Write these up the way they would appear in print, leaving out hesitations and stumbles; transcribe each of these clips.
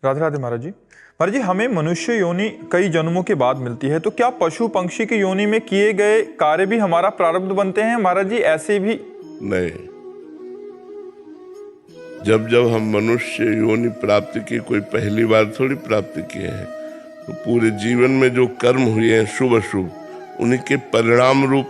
राधे राधे महाराज जी। महाराज जी, हमें मनुष्य योनि कई जन्मों के बाद मिलती है, तो क्या पशु पक्षी की योनि में किए गए कार्य भी हमारा प्रारब्ध बनते हैं महाराज जी? ऐसे भी नहीं, जब जब हम मनुष्य योनि प्राप्ति की कोई पहली बार थोड़ी प्राप्ति किए हैं, तो पूरे जीवन में जो कर्म हुए हैं शुभ अशुभ, उन्हीं के परिणाम रूप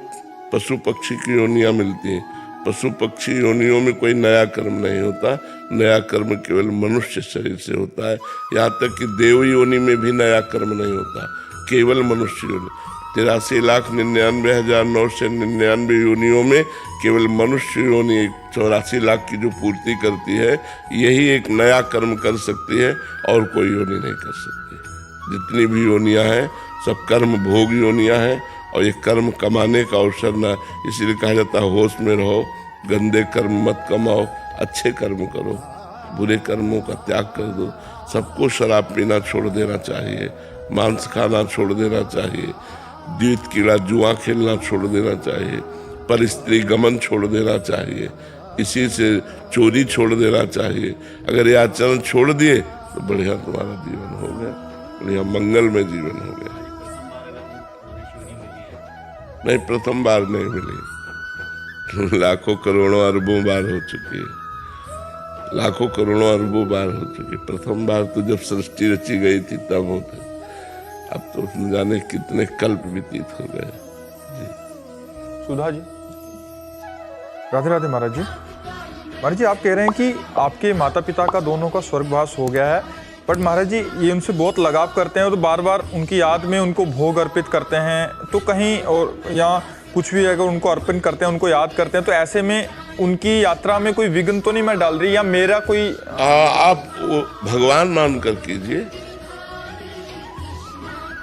पशु पक्षी की योनियां मिलती हैं। पशु पक्षी योनियों में कोई नया कर्म नहीं होता, नया कर्म केवल मनुष्य शरीर से होता है। यहाँ तक कि देव योनि में भी नया कर्म नहीं होता, केवल मनुष्य योनि। 83,99,999 योनियों में केवल मनुष्य योनि 84 लाख की जो पूर्ति करती है, यही एक नया कर्म कर सकती है, और कोई योनि नहीं कर सकती। जितनी भी योनियां हैं सब कर्म भोग योनियां हैं, और ये कर्म कमाने का अवसर ना, इसीलिए कहा जाता है होश में रहो, गंदे कर्म मत कमाओ, अच्छे कर्म करो, बुरे कर्मों का त्याग कर दो। सबको शराब पीना छोड़ देना चाहिए, मांस खाना छोड़ देना चाहिए, द्वैत कीड़ा जुआ खेलना छोड़ देना चाहिए, पर स्त्री गमन छोड़ देना चाहिए, इसी से चोरी छोड़ देना चाहिए। अगर ये आचरण छोड़ दिए तो बढ़िया तुम्हारा जीवन हो गया, बढ़िया मंगल में जीवन हो गया। नहीं, प्रथम बार नहीं मिली, लाखों करोड़ों अरबों बार हो चुकी है, लाखों करोड़ों अरबों बार हो चुकी। प्रथम बार तो जब सृष्टि रची गई थी तब होते, अब तो न जाने कितने कल्प व्यतीत हो गए। जी सुधा जी, राधे राधे महाराज जी। महाराज जी, आप कह रहे हैं कि आपके माता पिता का दोनों का स्वर्गवास हो गया है, बट महाराज जी ये उनसे बहुत लगाव करते हैं, तो बार बार उनकी याद में उनको भोग अर्पित करते हैं, तो कहीं और यहाँ कुछ भी अगर उनको अर्पण करते हैं, उनको याद करते हैं, तो ऐसे में उनकी यात्रा में कोई विघ्न तो नहीं मैं डाल रही, या मेरा कोई आप भगवान मानकर कीजिए,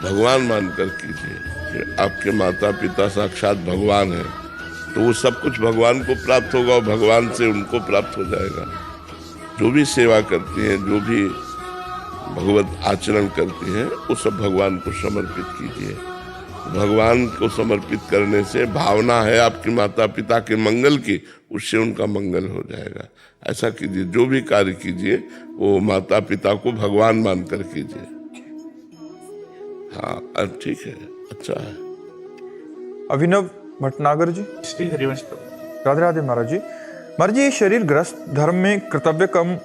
भगवान मानकर कीजिए कि आपके माता पिता साक्षात भगवान हैं, तो वो सब कुछ भगवान को प्राप्त होगा और भगवान से उनको प्राप्त हो जाएगा। जो भी सेवा करती हैं, जो भी भगवत आचरण करती हैं, वो सब भगवान को समर्पित कीजिए। भगवान को समर्पित करने से भावना है आपके माता पिता के मंगल की, उससे उनका मंगल हो जाएगा। ऐसा कीजिए, जो भी कार्य कीजिए वो माता पिता को भगवान मानकर कीजिए। हाँ, अब ठीक है, अच्छा है। अभिनव भटनागर जी, श्री हरिवंश। राधे राधे महाराज जी। महाराज जी, ये शरीर ग्रस्त धर्म में कर्तव्य कर्म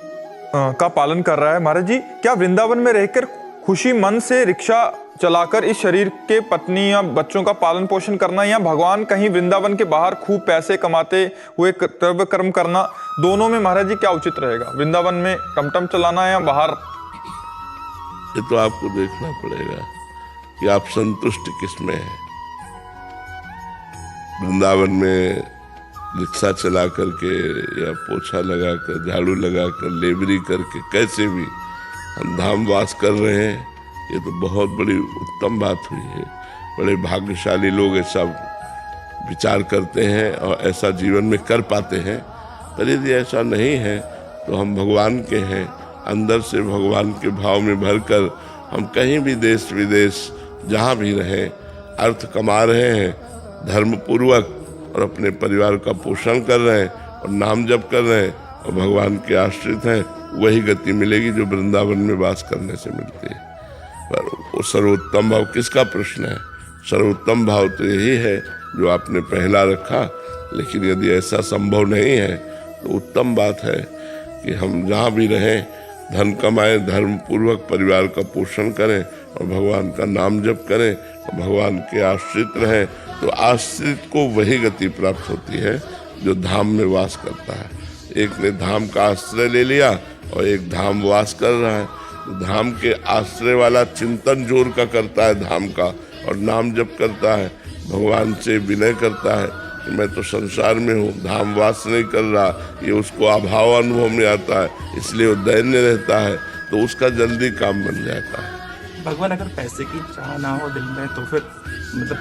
का पालन कर रहा है। महाराज जी, क्या वृंदावन में रहकर खुशी मन से रिक्शा चलाकर इस शरीर के पत्नी या बच्चों का पालन पोषण करना, या भगवान कहीं वृंदावन के बाहर खूब पैसे कमाते हुए कर्तव्य कर्म करना, दोनों में महाराज जी क्या उचित रहेगा? वृंदावन में टमटम चलाना या बाहर? ये तो आपको देखना पड़ेगा कि आप संतुष्ट किसमें हैं। वृंदावन में रिक्शा चला करके या पोछा लगाकर, झाड़ू लगाकर, लेबरी करके, कैसे भी हम धाम वास कर रहे हैं, ये तो बहुत बड़ी उत्तम बात हुई है। बड़े भाग्यशाली लोग ऐसा विचार करते हैं और ऐसा जीवन में कर पाते हैं। पर यदि ऐसा नहीं है तो हम भगवान के हैं, अंदर से भगवान के भाव में भरकर हम कहीं भी देश विदेश जहाँ भी रहें, अर्थ कमा रहे हैं धर्मपूर्वक, और अपने परिवार का पोषण कर रहे हैं और नाम जप कर रहे हैं और भगवान के आश्रित हैं, वही गति मिलेगी जो वृंदावन में वास करने से मिलती है। पर वो सर्वोत्तम भाव किसका प्रश्न है? सर्वोत्तम भाव तो यही है जो आपने पहला रखा। लेकिन यदि ऐसा संभव नहीं है तो उत्तम बात है कि हम जहाँ भी रहें धन कमाएं, धर्मपूर्वक परिवार का पोषण करें और भगवान का नाम जप करें और भगवान के आश्रित रहें, तो आश्रित को वही गति प्राप्त होती है जो धाम में वास करता है। एक ने धाम का आश्रय ले लिया और एक धाम वास कर रहा है। तो धाम के आश्रय वाला चिंतन जोर का करता है धाम का, और नाम जप करता है, भगवान से विनय करता है कि मैं तो संसार में हूँ, धाम वास नहीं कर रहा, ये उसको अभाव अनुभव में आता है, इसलिए वो दैन्य रहता है, तो उसका जल्दी काम बन जाता है। भगवान अगर पैसे की चाह ना हो दिल में तो फिर मतलब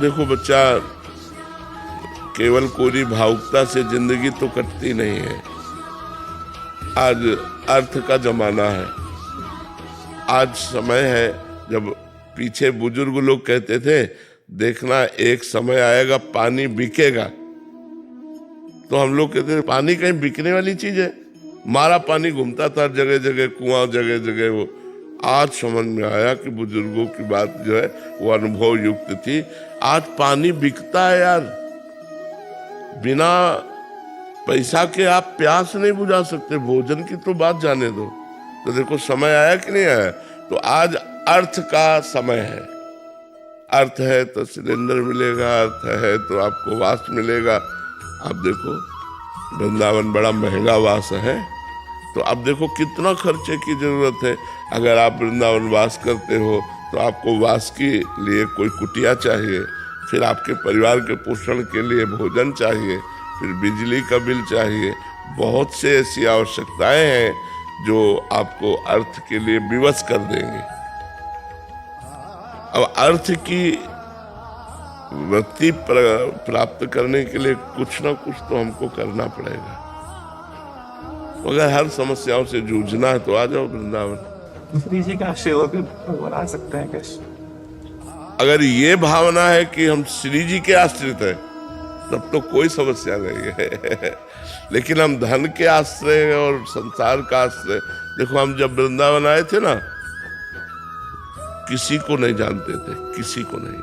देखो बच्चा, केवल कोरी भावुकता से जिंदगी तो कटती नहीं है। आज अर्थ का जमाना है, आज समय है जब पीछे बुजुर्ग लोग कहते थे देखना एक समय आएगा पानी बिकेगा, तो हम लोग कहते थे पानी कहीं बिकने वाली चीज है? मारा पानी घूमता था जगह जगह, कुआं जगह जगह। वो आज समझ में आया कि बुजुर्गों की बात जो है वो अनुभव युक्त थी। आज पानी बिकता है यार, बिना पैसा के आप प्यास नहीं बुझा सकते, भोजन की तो बात जाने दो। तो देखो समय आया कि नहीं आया। तो आज अर्थ का समय है। अर्थ है तो सिलेंडर मिलेगा, अर्थ है तो आपको वास मिलेगा। आप देखो वृंदावन बड़ा महंगा वास है, तो आप देखो कितना खर्चे की जरूरत है। अगर आप वृंदावन वास करते हो तो आपको वास के लिए कोई कुटिया चाहिए, फिर आपके परिवार के पोषण के लिए भोजन चाहिए, फिर बिजली का बिल चाहिए। बहुत से ऐसी आवश्यकताएं हैं जो आपको अर्थ के लिए विवश कर देंगे। अब अर्थ की वृत्ति प्राप्त करने के लिए कुछ ना कुछ तो हमको करना पड़ेगा। अगर हर समस्याओं से जूझना है तो आ जाओ वृंदावन। श्री जी का सेवक बना सकते हैं कैसे? अगर ये भावना है कि हम श्री जी के आश्रित हैं तब तो कोई समस्या नहीं है। लेकिन हम धन के आश्रय और संसार का आश्रय, देखो हम जब वृंदावन आए थे ना, किसी को नहीं जानते थे, किसी को नहीं,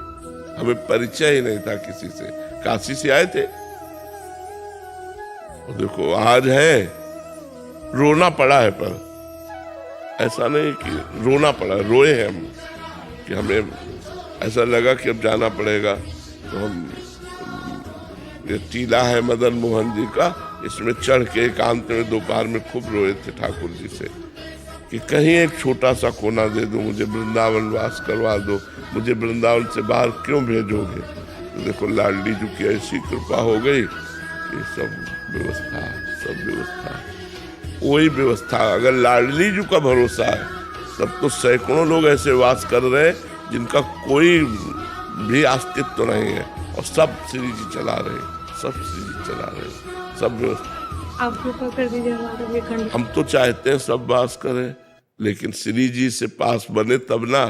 हमें परिचय ही नहीं था किसी से। काशी से आए थे, और देखो आज है, रोना पड़ा है, पर ऐसा नहीं कि रोना पड़ा, रोए हैं हम कि हमें ऐसा लगा कि अब जाना पड़ेगा। तो हम, ये टीला है मदन मोहन जी का, इसमें चढ़ के एकांत में दोपहर में खूब रोए थे ठाकुर जी से कि कहीं एक छोटा सा कोना दे दो, मुझे वृंदावन वास करवा दो, मुझे वृंदावन से बाहर क्यों भेजोगे। तो देखो लाडली जी की ऐसी कृपा हो गई कि सब व्यवस्था कोई व्यवस्था। अगर लाडली जी का भरोसा है तब तो सैकड़ों लोग ऐसे वास कर रहे हैं जिनका कोई भी अस्तित्व नहीं है, और सब श्री जी चला रहे, सब श्री जी चला रहे, सब व्यवस्था। आप कृपा कर दीजिए हमारे लिए खंड। हम तो चाहते हैं सब वास करें, लेकिन श्री जी से पास बने तब ना।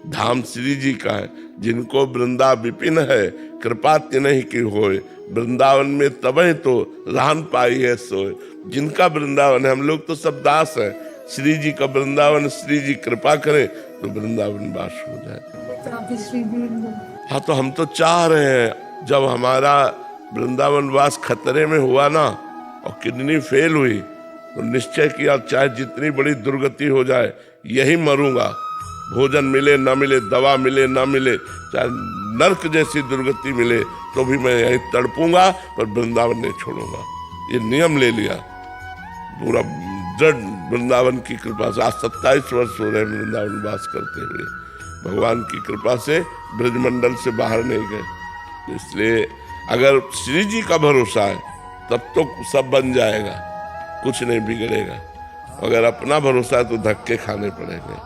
धाम श्री जी का है, जिनको वृंदा विपिन है, कृपा नहीं की होए, वृंदावन में तबे तो रान पाई है सोए। जिनका वृंदावन है, हम लोग तो सब दास हैं, श्री जी का वृंदावन, श्री जी कृपा करें तो वृंदावन वास हो जाए। हाँ, तो हम तो चाह रहे हैं, जब हमारा वृंदावन वास खतरे में हुआ ना और किडनी फेल हुई, तो निश्चय किया चाहे जितनी बड़ी दुर्गति हो जाए, यही मरूंगा, भोजन मिले ना मिले, दवा मिले ना मिले, चाहे नर्क जैसी दुर्गति मिले तो भी मैं यहीं तड़पूंगा, पर वृंदावन नहीं छोड़ूंगा। ये नियम ले लिया पूरा दृढ़। वृंदावन की कृपा से आज 27 वर्ष हो रहे वृंदावन वास करते हुए, भगवान की कृपा से ब्रजमंडल से बाहर नहीं गए। इसलिए अगर श्री जी का भरोसा है तब तो सब बन जाएगा, कुछ नहीं बिगड़ेगा। अगर अपना भरोसा है तो धक्के खाने पड़ेंगे।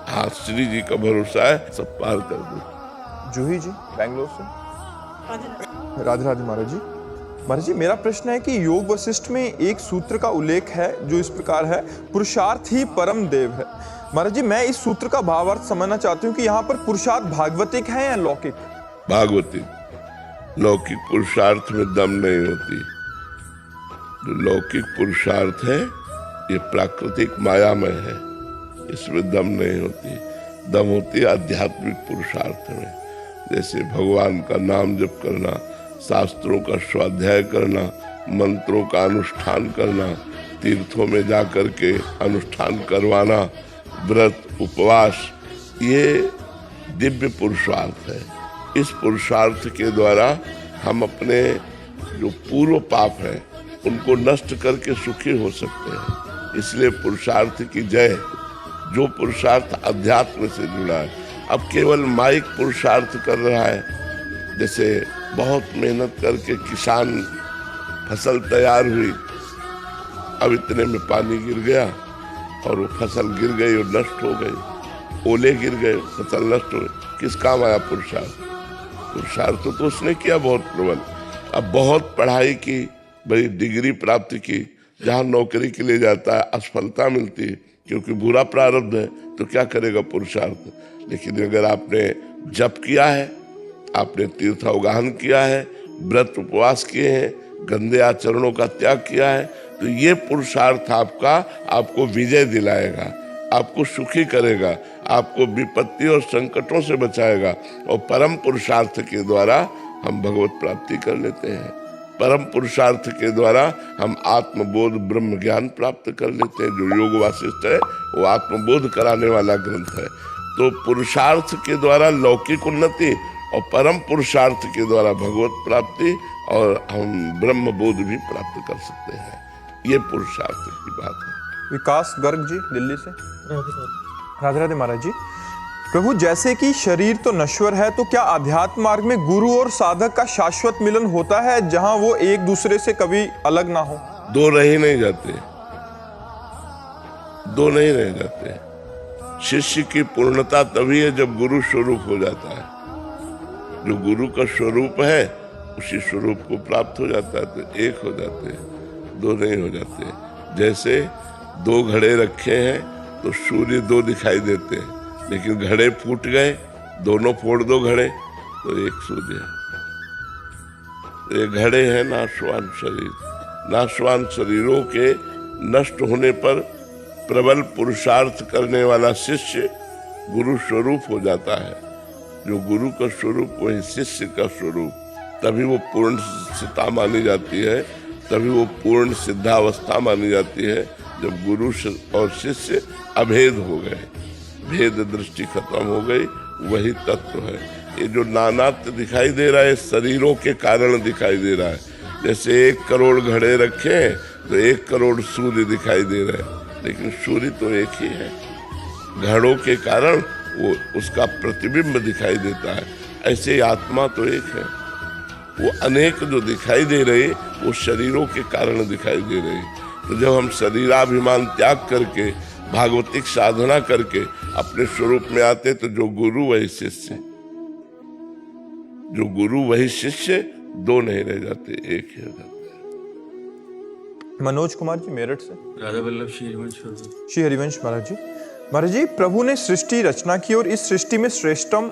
हाँ, श्री जी का भरोसा है, सब पार कर दो। जूही जी बैंगलोर से। राधे राधे महाराज जी। महाराज जी, मेरा प्रश्न है कि योग वशिष्ठ में एक सूत्र का उल्लेख है जो इस प्रकार है, पुरुषार्थ ही परम देव है। महाराज जी, मैं इस सूत्र का भावार्थ समझना चाहती हूँ कि यहाँ पर पुरुषार्थ भागवतिक है या लौकिक? भागवतिक। लौकिक पुरुषार्थ में दम नहीं होती। जो लौकिक पुरुषार्थ है ये प्राकृतिक मायामय है, इसमें दम नहीं होती। दम होती है आध्यात्मिक पुरुषार्थ में, जैसे भगवान का नाम जप करना, शास्त्रों का स्वाध्याय करना, मंत्रों का अनुष्ठान करना, तीर्थों में जा कर के अनुष्ठान करवाना, व्रत उपवास, ये दिव्य पुरुषार्थ है। इस पुरुषार्थ के द्वारा हम अपने जो पूर्व पाप हैं उनको नष्ट करके सुखी हो सकते हैं। इसलिए पुरुषार्थ की जय। जो पुरुषार्थ अध्यात्म से जुड़ा है, अब केवल माइक पुरुषार्थ कर रहा है, जैसे बहुत मेहनत करके किसान फसल तैयार हुई, अब इतने में पानी गिर गया और वो फसल गिर गई और नष्ट हो गई, ओले गिर गए, फसल नष्ट हो गई। किस काम आया पुरुषार्थ? पुरुषार्थ तो उसने किया बहुत प्रबल। अब बहुत पढ़ाई की, बड़ी डिग्री प्राप्त की, जहाँ नौकरी के लिए जाता है असफलता मिलती है क्योंकि बुरा प्रारब्ध है, तो क्या करेगा पुरुषार्थ। लेकिन अगर आपने जप किया है, आपने तीर्थावगाहन किया है, व्रत उपवास किए हैं, गंदे आचरणों का त्याग किया है, तो ये पुरुषार्थ आपका आपको विजय दिलाएगा, आपको सुखी करेगा, आपको विपत्ति और संकटों से बचाएगा। और परम पुरुषार्थ के द्वारा हम भगवत प्राप्ति कर लेते हैं। परम पुरुषार्थ के द्वारा हम आत्मबोध ब्रह्म ज्ञान प्राप्त कर लेते हैं। जो योग वासिष्ठ है वो आत्मबोध कराने वाला ग्रंथ है। तो पुरुषार्थ के द्वारा लौकिक उन्नति और परम पुरुषार्थ के द्वारा भगवत प्राप्ति और हम ब्रह्म बोध भी प्राप्त कर सकते हैं। ये पुरुषार्थ की बात है। विकास गर्ग जी दिल्ली से। राधे राधे महाराज जी। प्रभु, जैसे कि शरीर तो नश्वर है, तो क्या आध्यात्म मार्ग में गुरु और साधक का शाश्वत मिलन होता है, जहां वो एक दूसरे से कभी अलग ना हो? दो रह ही नहीं जाते, दो नहीं रह जाते। शिष्य की पूर्णता तभी है जब गुरु स्वरूप हो जाता है। जो गुरु का स्वरूप है उसी स्वरूप को प्राप्त हो जाता है, तो एक हो जाते हैं, दो नहीं हो जाते। जैसे दो घड़े रखे हैं तो सूर्य दो दिखाई देते हैं, लेकिन घड़े फूट गए, दोनों फोड़ दो घड़े तो एक सूर्य है। ये घड़े हैं नाशवान शरीर। नाशवान शरीरों के नष्ट होने पर प्रबल पुरुषार्थ करने वाला शिष्य गुरु स्वरूप हो जाता है। जो गुरु का स्वरूप वही शिष्य का स्वरूप, तभी वो पूर्ण सिद्धता मानी जाती है, तभी वो पूर्ण सिद्धावस्था मानी जाती है, जब गुरु और शिष्य अभेद हो गए, भेद दृष्टि खत्म हो गई। वही तत्व है। ये जो नानात्व दिखाई दे रहा है शरीरों के कारण दिखाई दे रहा है। जैसे 1 करोड़ घड़े रखे हैं तो 1 करोड़ सूर्य दिखाई दे रहे हैं, लेकिन सूर्य तो एक ही है। घड़ों के कारण वो उसका प्रतिबिंब दिखाई देता है। ऐसे ही आत्मा तो एक है, वो अनेक जो दिखाई दे रही वो शरीरों के कारण दिखाई दे रही। तो जब हम शरीराभिमान त्याग करके भागवतिक साधना करके अपने स्वरूप में आते, तो जो गुरु वही शिष्य, जो गुरु वही शिष्य, दो नहीं रह जाते, एक ही हो जाते। मनोज कुमार जी मेरठ से। राधा वल्लभ श्री हरिवंश महाराज जी। महाराज जी, प्रभु ने सृष्टि रचना की और इस सृष्टि में श्रेष्ठतम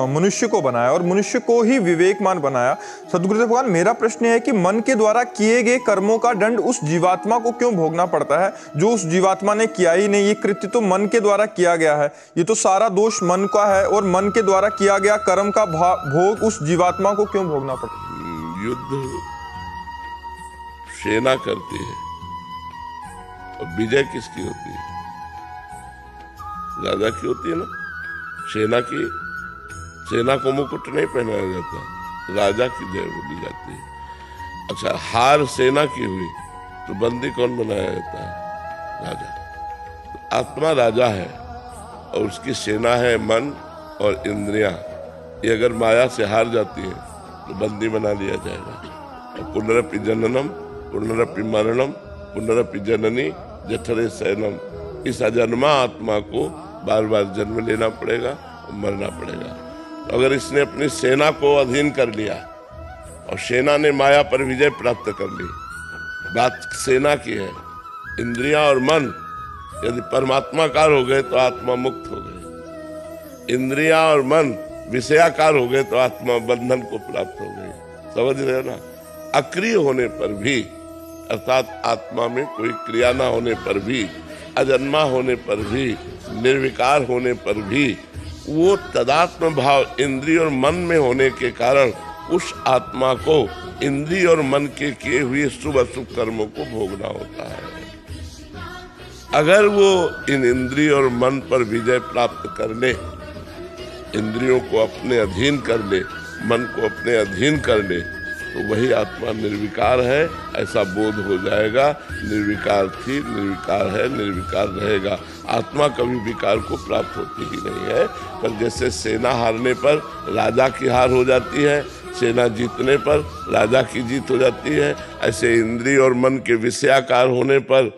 मनुष्य को बनाया और मनुष्य को ही विवेकमान बनाया। सद्गुरुदेव भगवान, मेरा प्रश्न है कि मन के द्वारा किए गए कर्मों का दंड उस जीवात्मा को क्यों भोगना पड़ता है, जो उस जीवात्मा ने किया ही नहीं? ये कृत्य तो मन के द्वारा किया गया है, ये तो सारा दोष मन का है, और मन के द्वारा किया गया कर्म का भोग उस जीवात्मा को क्यों भोगना पड़ता है? युद्ध सेना करती है और विजय किसकी होती है? राजा की होती है ना। सेना को मुकुट नहीं पहनाया जाता, राजा की जय बोली जाती है। अच्छा, हार सेना की हुई तो बंदी कौन बनाया जाता है? राजा। तो आत्मा राजा है और उसकी सेना है मन और इंद्रियां। ये अगर माया से हार जाती है तो बंदी बना लिया जाएगा। और पुनरपि जननम पुनरपि मरणम पुनरपि जननी जठरे शयनम, इस अजन्मा आत्मा को बार बार जन्म लेना पड़ेगा और मरना पड़ेगा। अगर इसने अपनी सेना को अधीन कर लिया और सेना ने माया पर विजय प्राप्त कर ली, बात सेना की है। इंद्रियां और मन यदि परमात्माकार हो गए तो आत्मा मुक्त हो गई। इंद्रियां और मन विषयाकार हो गए तो आत्मा बंधन को प्राप्त हो गई। समझ रहे हो ना। अक्रिय होने पर भी, अर्थात आत्मा में कोई क्रिया ना होने पर भी, अजन्मा होने पर भी, निर्विकार होने पर भी, वो तदात्म भाव इंद्रिय और मन में होने के कारण उस आत्मा को इंद्रिय और मन के किए हुए शुभ अशुभ कर्मों को भोगना होता है। अगर वो इन इंद्रिय और मन पर विजय प्राप्त कर ले, इंद्रियों को अपने अधीन कर ले, मन को अपने अधीन कर ले, तो वही आत्मा निर्विकार है ऐसा बोध हो जाएगा। निर्विकार थी, निर्विकार है, निर्विकार रहेगा। आत्मा कभी विकार को प्राप्त होती ही नहीं है। पर जैसे सेना हारने पर राजा की हार हो जाती है, सेना जीतने पर राजा की जीत हो जाती है, ऐसे इंद्रिय और मन के विषयाकार होने पर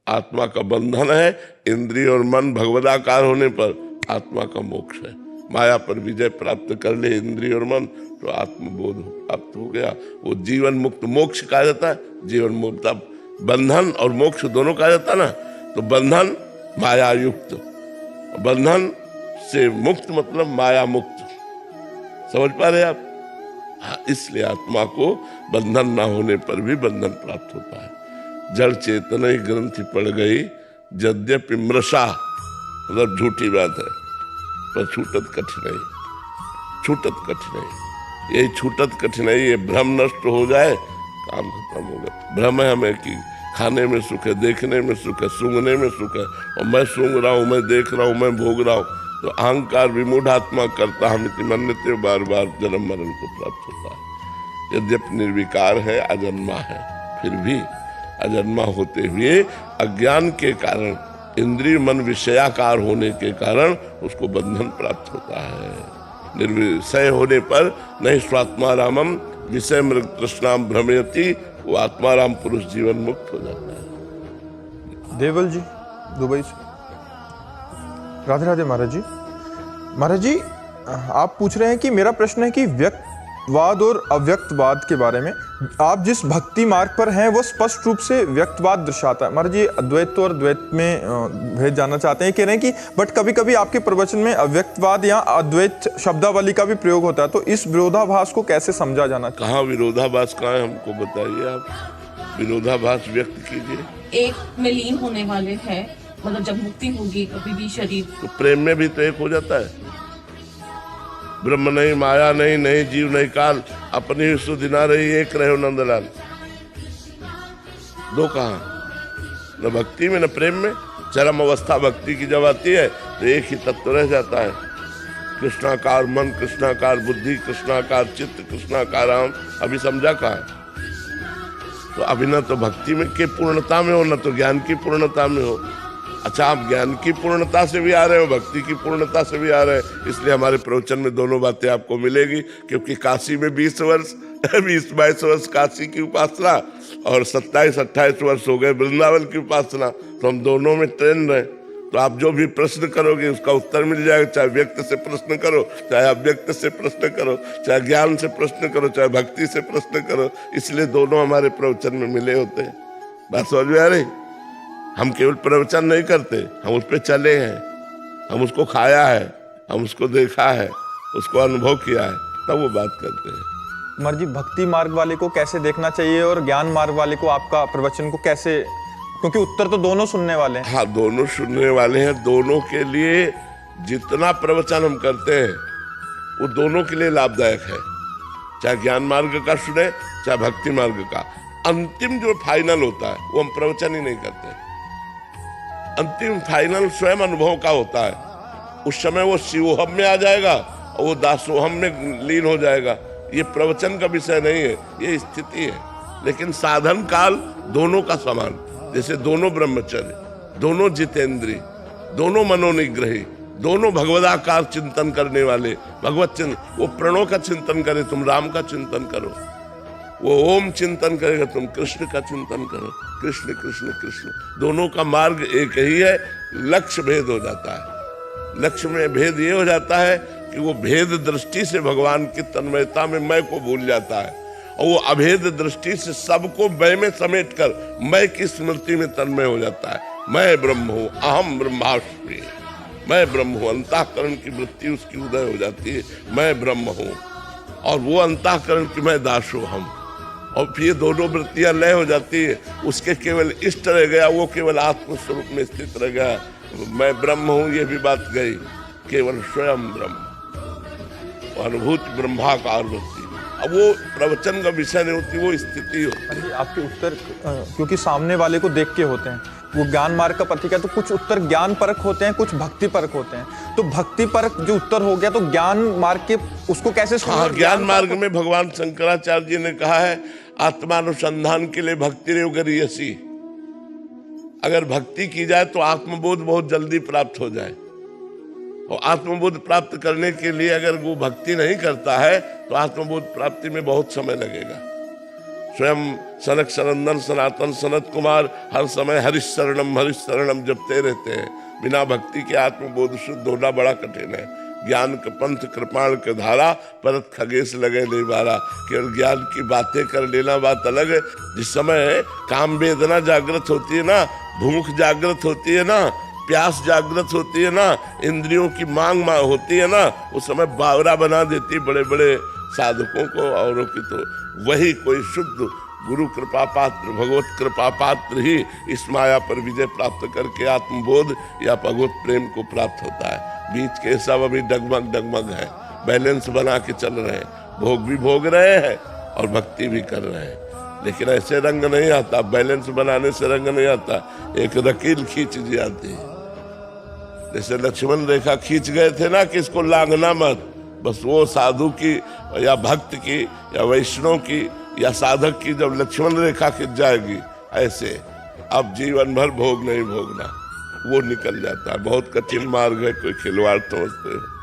आत्मा का बंधन है, इंद्रिय और मन भगवदाकार होने पर आत्मा का मोक्ष है। माया पर विजय प्राप्त कर ले इंद्रिय और मन तो आत्मबोध प्राप्त हो गया। वो जीवन मुक्त मोक्ष कहा जाता है। जीवन मुक्त, बंधन और मोक्ष दोनों कहा जाता है ना। तो बंधन माया युक्त, बंधन से मुक्त मतलब माया मुक्त। समझ पा रहे आप? हाँ, इसलिए आत्मा को बंधन ना होने पर भी बंधन प्राप्त होता है। जड़ चेतना ही ग्रंथि पड़ गई, यद्यपि मृषा, मतलब झूठी बात है, पर छूटत कठिनाई, छूटत कठिनाई। यही छूटत कठिनाई, ये भ्रम नष्ट हो जाए, काम खत्म हो गया। भ्रम है हमें कि खाने में सुख है, देखने में सुख है, सूंघने में सुख है, और मैं सूंघ रहा हूँ, मैं देख रहा हूँ, मैं भोग रहा हूँ, तो अहंकार विमूढ़ आत्मा करता हम इति मन्यते, बार बार जन्म मरण को प्राप्त होता है। यद्यपि निर्विकार है, अजन्मा है, फिर भी अजन्मा होते हुए अज्ञान के कारण, इंद्रिय मन विषयाकार होने के कारण उसको बंधन प्राप्त होता है। निर्विषय होने पर नहीं स्वात्मारामम विषय मृग तृष्णाम भ्रमयति, वो आत्माराम पुरुष जीवन मुक्त हो जाता है। देवल जी दुबई से। राधे राधे महाराज जी। महाराज जी, आप पूछ रहे हैं कि मेरा प्रश्न है कि व्यक्तवाद और अव्यक्तवाद के बारे में आप जिस भक्ति मार्ग पर हैं वो स्पष्ट रूप से व्यक्तवाद दर्शाता है। महाराज जी, अद्वैत और द्वैत में भेद जानना चाहते हैं, कह रहे हैं कि बट कभी कभी आपके प्रवचन में अव्यक्तवाद या अद्वैत शब्दावली का भी प्रयोग होता है, तो इस विरोधाभास को कैसे समझा जाना चाहिए? कहाँ विरोधाभास कहाँ है, हमको बताइए आप। विरोधाभास व्यक्त कीजिए। एक में लीन होने वाले हैं, मतलब जब मुक्ति होगी कभी भी शरीर, तो प्रेम में भी तो एक हो जाता है। ब्रह्म नहीं, माया नहीं, नहीं जीव नहीं काल, अपनी ही सुधि ना रही, एक रहे हो नंदलाल। दो कहाँ, न भक्ति में न प्रेम में। चरम अवस्था भक्ति की जब आती है तो एक ही तत्व रह जाता है, कृष्णाकार मन, कृष्णाकार बुद्धि, कृष्णाकार चित्त, कृष्णाकार आम। अभी समझा कहाँ है? तो अभी न तो भक्ति में के पूर्णता में हो, न तो ज्ञान की पूर्णता में हो। अच्छा, आप ज्ञान की पूर्णता से भी आ रहे हो, भक्ति की पूर्णता से भी आ रहे हैं, इसलिए हमारे प्रवचन में दोनों बातें आपको मिलेगी। क्योंकि काशी में 20-22 वर्ष काशी की उपासना और 27-28 वर्ष हो गए वृंदावन की उपासना, तो हम दोनों में ट्रेन रहे। तो आप जो भी प्रश्न करोगे उसका उत्तर मिल जाएगा, चाहे व्यक्त से प्रश्न करो, चाहे अव्यक्त से प्रश्न करो, चाहे ज्ञान से प्रश्न करो, चाहे भक्ति से प्रश्न करो। इसलिए दोनों हमारे प्रवचन में मिले होते हैं। बात समझ में आ रही? हम केवल प्रवचन नहीं करते, हम उस पर चले हैं, हम उसको खाया है, हम उसको देखा है, उसको अनुभव किया है, तब वो बात करते हैं। महाराज जी, भक्ति मार्ग वाले को कैसे देखना चाहिए और ज्ञान मार्ग वाले को आपका प्रवचन को कैसे, क्योंकि उत्तर तो दोनों सुनने वाले हैं। हाँ, दोनों सुनने वाले हैं। दोनों के लिए जितना प्रवचन हम करते हैं वो दोनों के लिए लाभदायक है, चाहे ज्ञान मार्ग का सुने, चाहे भक्ति मार्ग का। अंतिम जो फाइनल होता है वो हम प्रवचन ही नहीं करते, अंतिम फाइनल स्वयं अनुभव का होता है। उस समय वो शिवोहम में आ जाएगा और वो दासोहम में लीन हो जाएगा। ये प्रवचन का विषय नहीं है, ये स्थिति है। लेकिन साधन काल दोनों का समान, जैसे दोनों ब्रह्मचर्य, दोनों जितेंद्रिय, दोनों मनोनिग्रही, दोनों भगवदाकार चिंतन करने वाले, भगवत चिंतन, वो प्रणव का चिंतन करे, तुम राम का चिंतन करो। वो ओम चिंतन करेगा, तुम कृष्ण का चिंतन करो। कृष्ण कृष्ण कृष्ण, दोनों का मार्ग एक ही है। लक्ष्य भेद हो जाता है। लक्ष्य में भेद ये हो जाता है कि वो भेद दृष्टि से भगवान की तन्मयता में मैं को भूल जाता है, और वो अभेद दृष्टि से सबको मैं में समेट कर मैं की स्मृति में तन्मय हो जाता है। मैं ब्रह्म हूँ, अहम ब्रह्मास्मि, मैं ब्रह्म हूँ। अंतःकरण की वृत्ति उसकी उदय हो जाती है, मैं ब्रह्म हूँ, और वो अंतःकरण की मैं दास हूँ, हम। और फिर ये दोनों वृत्तियां लय हो जाती है। उसके केवल इष्ट रह गया, वो केवल आत्म स्वरूप में स्थित रह गया। मैं ब्रह्म हूँ, ये भी बात गई, केवल स्वयं ब्रह्म, अनुभूत ब्रह्माकार वृत्ति। अब वो प्रवचन का विषय नहीं होती, वो स्थिति होती है। आपके उत्तर क्योंकि सामने वाले को देख के होते हैं, वो ज्ञान मार्ग का प्रतीक है, तो कुछ उत्तर ज्ञान परक होते हैं, कुछ भक्ति परक होते हैं। तो भक्ति परक जो उत्तर हो गया, तो ज्ञान मार्ग के उसको कैसे सुनना? हाँ, ज्ञान मार्ग में भगवान शंकराचार्य जी ने कहा है, आत्मानुसंधान के लिए भक्ति रेव करियसी। अगर भक्ति की जाए तो आत्मबोध बहुत जल्दी प्राप्त हो जाए, और आत्मबोध प्राप्त करने के लिए अगर वो भक्ति नहीं करता है तो आत्मबोध प्राप्ति में बहुत समय लगेगा। स्वयं सनक सनंदन सनातन सनत कुमार हर समय हरिशरणम जपते रहते हैं। बिना भक्ति के आत्मबोध शुद्ध होना बड़ा कठिन है। ज्ञान का पंथ कृपाण के धारा परत खगेश लगे नहीं बारा। केवल ज्ञान की बातें कर लेना बात अलग है। जिस समय काम वेदना जागृत होती है ना, भूख जागृत होती है ना, प्यास जागृत होती है ना, इंद्रियों की मांग होती है ना, उस समय बावरा बना देती बड़े बड़े साधकों को, औरों की। तो वही कोई शुद्ध गुरु कृपा पात्र भगवत कृपा पात्र ही इस माया पर विजय प्राप्त करके आत्मबोध या भगवत प्रेम को प्राप्त होता है। बीच के सब अभी डगमग डगमग है, बैलेंस बना के चल रहे हैं, भोग भी भोग रहे हैं और भक्ति भी कर रहे हैं, लेकिन ऐसे रंग नहीं आता। बैलेंस बनाने से रंग नहीं आता, एक रकील खींच दी जाती है। जैसे लक्ष्मण रेखा खींच गए थे ना कि इसको लांघना मत, बस वो साधु की या भक्त की या वैष्णव की या साधक की जब लक्ष्मण रेखा खिंच जाएगी ऐसे, अब जीवन भर भोग नहीं भोगना, वो निकल जाता है। बहुत कठिन मार्ग है, कोई खिलवाड़ समझते हो।